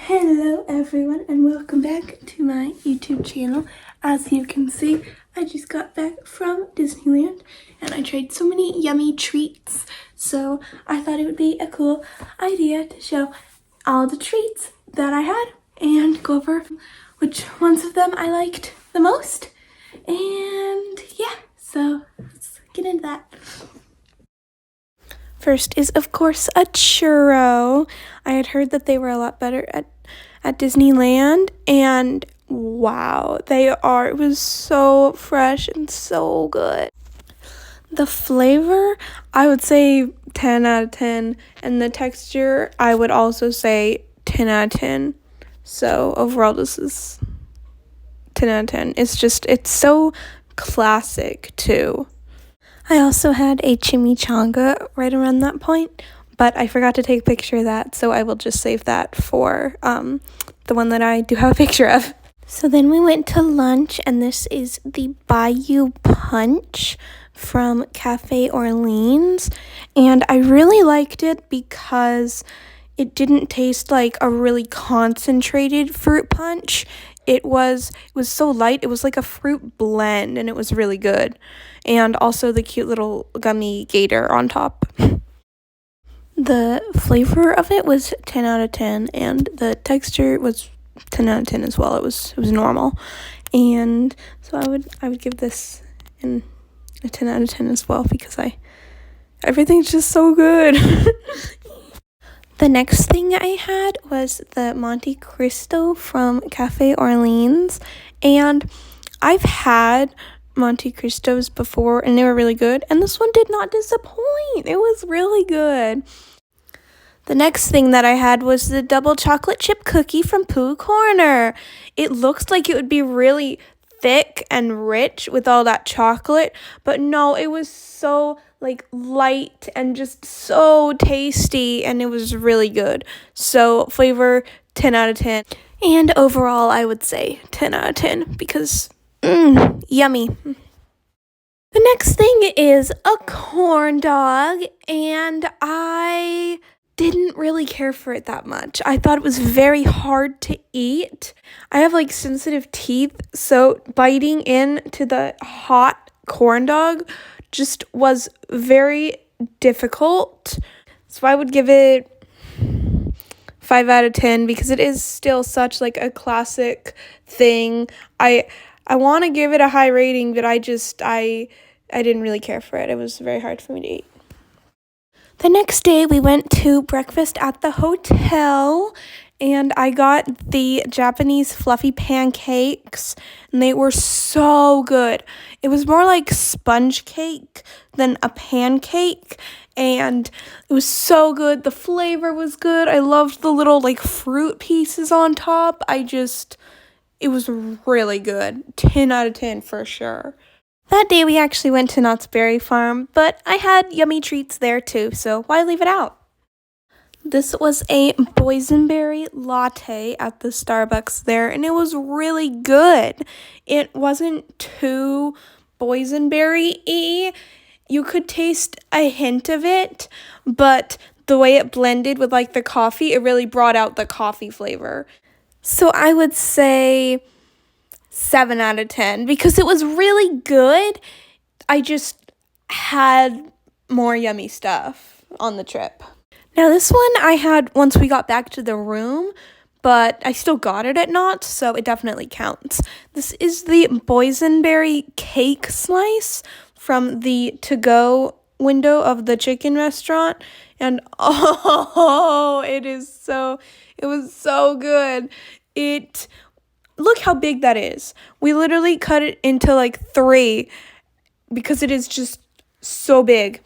Hello everyone and welcome back to my YouTube channel. As you can see, I just got back from Disneyland and I tried so many yummy treats. So I thought it would be a cool idea to show all the treats that I had and go over which ones of them I liked the most. And yeah, so let's get into that. First is, of course, a churro. I had heard that they were a lot better at Disneyland, and wow, they are. It was so fresh and so good. The flavor, I would say 10 out of 10, and the texture, I would also say 10 out of 10. So overall, this is 10 out of 10. It's so classic, too. I also had a chimichanga right around that point, but I forgot to take a picture of that, so I will just save that for the one that I do have a picture of. So then we went to lunch, and this is the Bayou Punch from Cafe Orleans, and I really liked it because it didn't taste like a really concentrated fruit punch. It was so light. It was like a fruit blend, and it was really good. And also the cute little gummy gator on top. The flavor of it was 10 out of 10, and the texture was 10 out of 10 as well. It was normal. And so I would give this a 10 out of 10 as well because everything's just so good. The next thing I had was the Monte Cristo from Cafe Orleans, and I've had Monte Cristos before, and they were really good, and this one did not disappoint. It was really good. The next thing that I had was the double chocolate chip cookie from Pooh Corner. It looks like it would be really thick and rich with all that chocolate, but no, it was so light and just so tasty, and it was really good. So flavor 10 out of 10, and overall I would say 10 out of 10 because yummy. The next thing is a corn dog, and I didn't really care for it that much. I thought it was very hard to eat. I have sensitive teeth, so biting into the hot corn dog just was very difficult. So I would give it 5 out of 10 because it is still such a classic thing. I want to give it a high rating, but I didn't really care for it. It was very hard for me to eat. The next day, we went to breakfast at the hotel, and I got the Japanese fluffy pancakes, and they were so good. It was more like sponge cake than a pancake, and it was so good. The flavor was good. I loved the little fruit pieces on top. It was really good. 10 out of 10 for sure. That day we actually went to Knott's Berry Farm, but I had yummy treats there too, so why leave it out? This was a boysenberry latte at the Starbucks there, and it was really good. It wasn't too boysenberry-y. You could taste a hint of it, but the way it blended with the coffee, it really brought out the coffee flavor. So I would say 7 out of 10 because it was really good. I just had more yummy stuff on the trip. Now this one I had once we got back to the room, but I still got it at Knott's, so it definitely counts. This is the boysenberry cake slice from the to-go window of the chicken restaurant, and it was so good. Look how big that is. We literally cut it into 3 because it is just so big,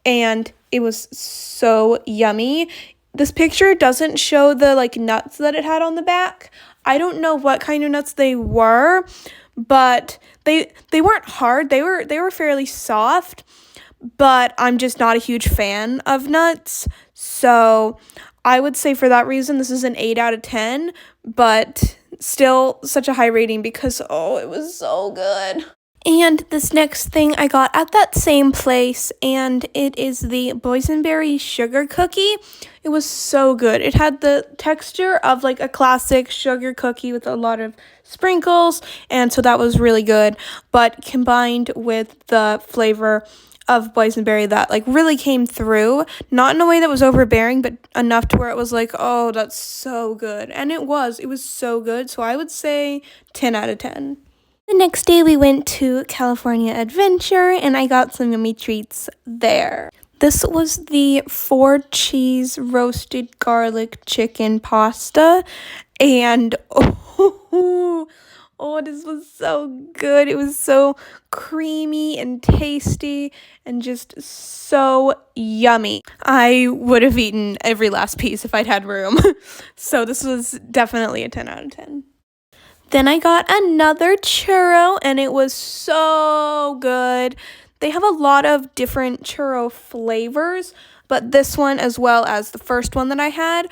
and it was so yummy. This picture doesn't show the nuts that it had on the back. I don't know what kind of nuts they were, but they weren't hard. They were fairly soft, but I'm just not a huge fan of nuts. So I would say for that reason this is an 8 out of 10, but still such a high rating because it was so good. And this next thing I got at that same place, and it is the boysenberry sugar cookie. It was so good. It had the texture of like a classic sugar cookie with a lot of sprinkles, and so that was really good, but combined with the flavor of boysenberry that like really came through, not in a way that was overbearing, but enough to where it was like, oh, that's so good. And it was so good. So I would say 10 out of 10. The next day we went to California Adventure and I got some yummy treats there. This was the 4-cheese roasted garlic chicken pasta, and this was so good. It was so creamy and tasty and just so yummy. I would have eaten every last piece if I'd had room. So this was definitely a 10 out of 10. Then I got another churro, and it was so good. They have a lot of different churro flavors, but this one, as well as the first one that I had,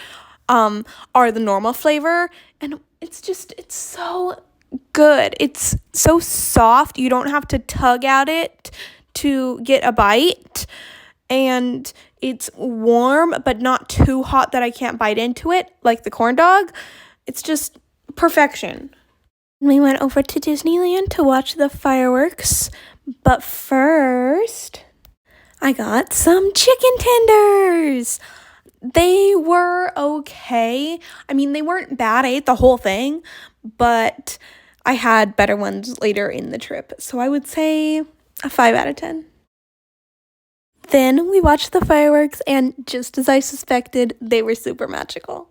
are the normal flavor, and it's so good. It's so soft. You don't have to tug at it to get a bite, and it's warm, but not too hot that I can't bite into it, like the corn dog. It's just perfection. We went over to Disneyland to watch the fireworks, but first, I got some chicken tenders. They were okay. I mean, they weren't bad. I ate the whole thing, but I had better ones later in the trip. So I would say a 5 out of 10. Then we watched the fireworks, and just as I suspected, they were super magical.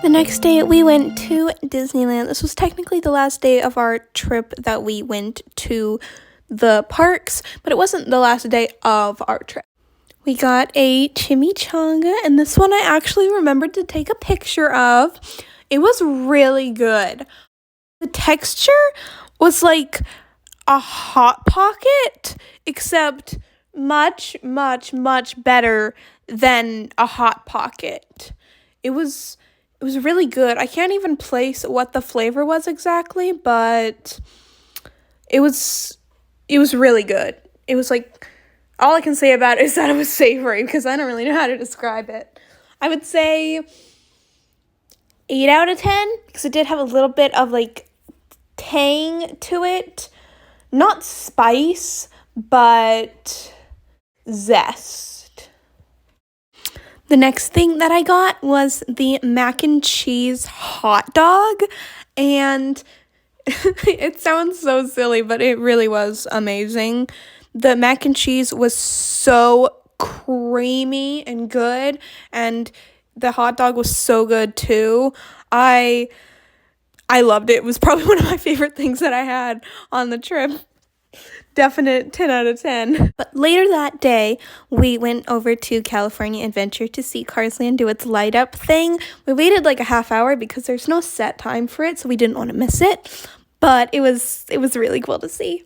The next day, we went to Disneyland. This was technically the last day of our trip that we went to the parks, but it wasn't the last day of our trip. We got a chimichanga, and this one I actually remembered to take a picture of. It was really good. The texture was like a Hot Pocket, except much, much, much better than a Hot Pocket. It was really good. I can't even place what the flavor was exactly, but it was really good. It was like, all I can say about it is that it was savory, because I don't really know how to describe it. I would say 8 out of 10, because it did have a little bit of like tang to it. Not spice, but zest. The next thing that I got was the mac and cheese hot dog, and it sounds so silly, but it really was amazing. The mac and cheese was so creamy and good, and the hot dog was so good too. I loved it. It was probably one of my favorite things that I had on the trip. Definite 10 out of 10. But later that day, we went over to California Adventure to see Cars Land do its light up thing. We waited like a half hour because there's no set time for it, so we didn't want to miss it. But it was really cool to see.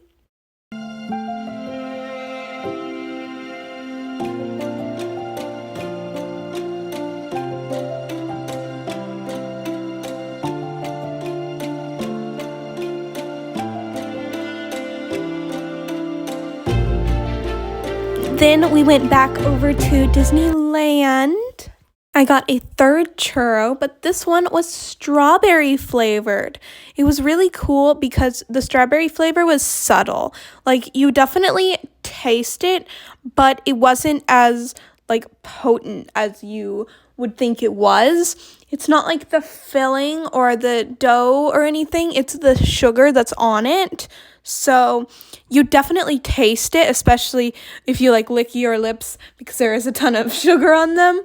Then we went back over to Disneyland. I got a third churro, but this one was strawberry flavored. It was really cool because the strawberry flavor was subtle. Like, you definitely taste it, but it wasn't as like potent as you would think it was. It's not like the filling or the dough or anything. It's the sugar that's on it. So you definitely taste it, especially if you like lick your lips because there is a ton of sugar on them.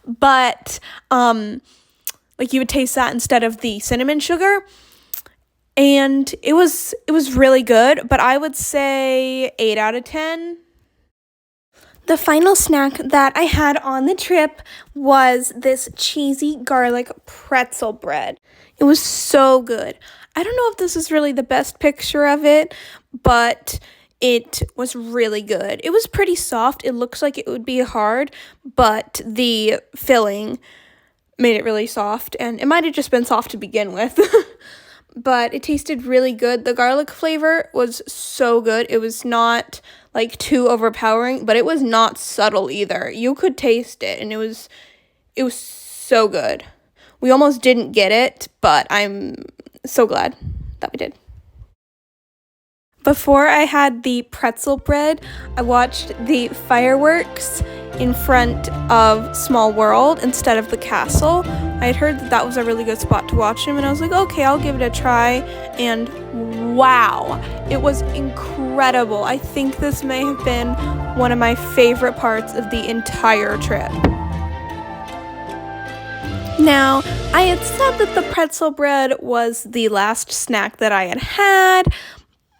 But like you would taste that instead of the cinnamon sugar. And it was really good, but I would say 8 out of 10. The final snack that I had on the trip was this cheesy garlic pretzel bread. It was so good. I don't know if this is really the best picture of it, but it was really good. It was pretty soft. It looks like it would be hard, but the filling made it really soft, and it might have just been soft to begin with. But it tasted really good. The garlic flavor was so good. It was not like too overpowering, but it was not subtle either. You could taste it, and it was so good. We almost didn't get it, but I'm so glad that we did. Before I had the pretzel bread, I watched the fireworks in front of Small World instead of the castle. I had heard that was a really good spot to watch them, and I was like, okay, I'll give it a try. And wow, it was incredible. I think this may have been one of my favorite parts of the entire trip. Now, I had said that the pretzel bread was the last snack that I had,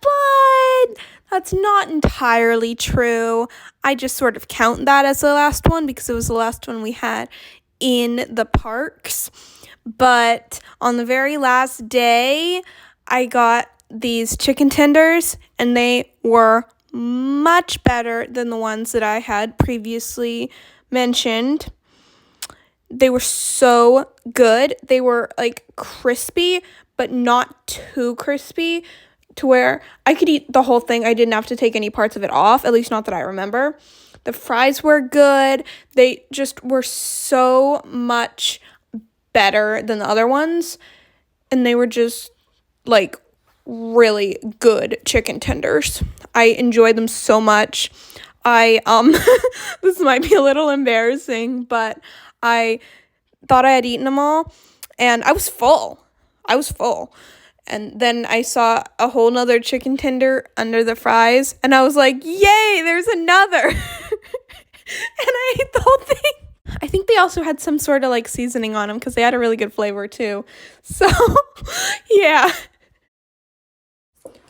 but that's not entirely true. I just sort of count that as the last one because it was the last one we had in the parks. But on the very last day, I got these chicken tenders, and they were much better than the ones that I had previously mentioned. They were so good. They were like crispy, but not too crispy to where I could eat the whole thing. I didn't have to take any parts of it off, at least not that I remember. The fries were good. They just were so much better than the other ones. And they were just like really good chicken tenders. I enjoyed them so much. This might be a little embarrassing, but I thought I had eaten them all, and I was full. And then I saw a whole nother chicken tender under the fries, and I was like, yay, there's another. And I ate the whole thing. I think they also had some sort of like seasoning on them because they had a really good flavor too. So, yeah.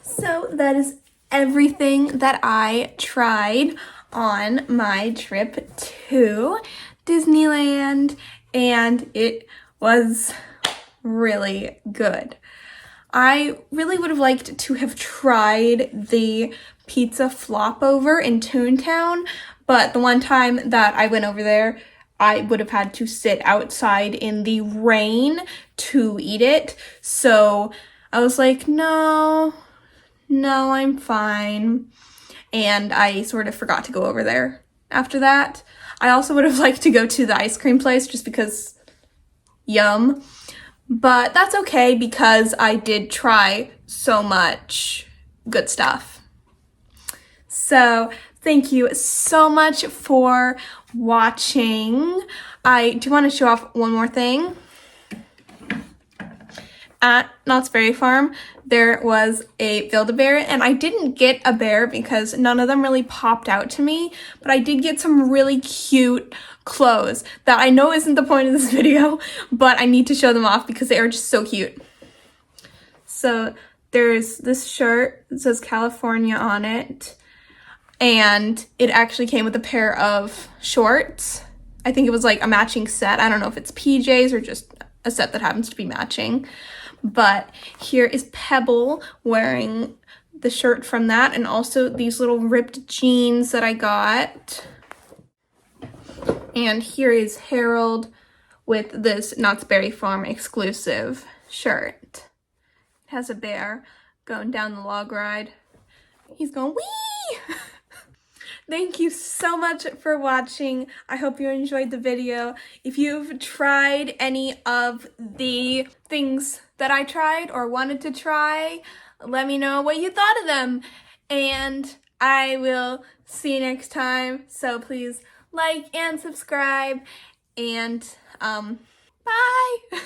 So that is everything that I tried on my trip to Disneyland, and it was really good. I really would have liked to have tried the pizza flop over in Toontown, but the one time that I went over there, I would have had to sit outside in the rain to eat it. So I was like, no, I'm fine. And I sort of forgot to go over there after that. I also would have liked to go to the ice cream place just because yum. But that's okay because I did try so much good stuff. So thank you so much for watching. I do want to show off one more thing. At Knott's Berry Farm, there was a Build-A-Bear, and I didn't get a bear because none of them really popped out to me, but I did get some really cute clothes that I know isn't the point of this video, but I need to show them off because they are just so cute. So there's this shirt that says California on it, and it actually came with a pair of shorts. I think it was like a matching set. I don't know if it's PJs or just a set that happens to be matching. But here is Pebble wearing the shirt from that, and also these little ripped jeans that I got. And here is Harold with this Knott's Berry Farm exclusive shirt. It has a bear going down the log ride. He's going, wee! Thank you so much for watching. I hope you enjoyed the video. If you've tried any of the things that I tried or wanted to try, let me know what you thought of them. And I will see you next time. So please like and subscribe. And bye!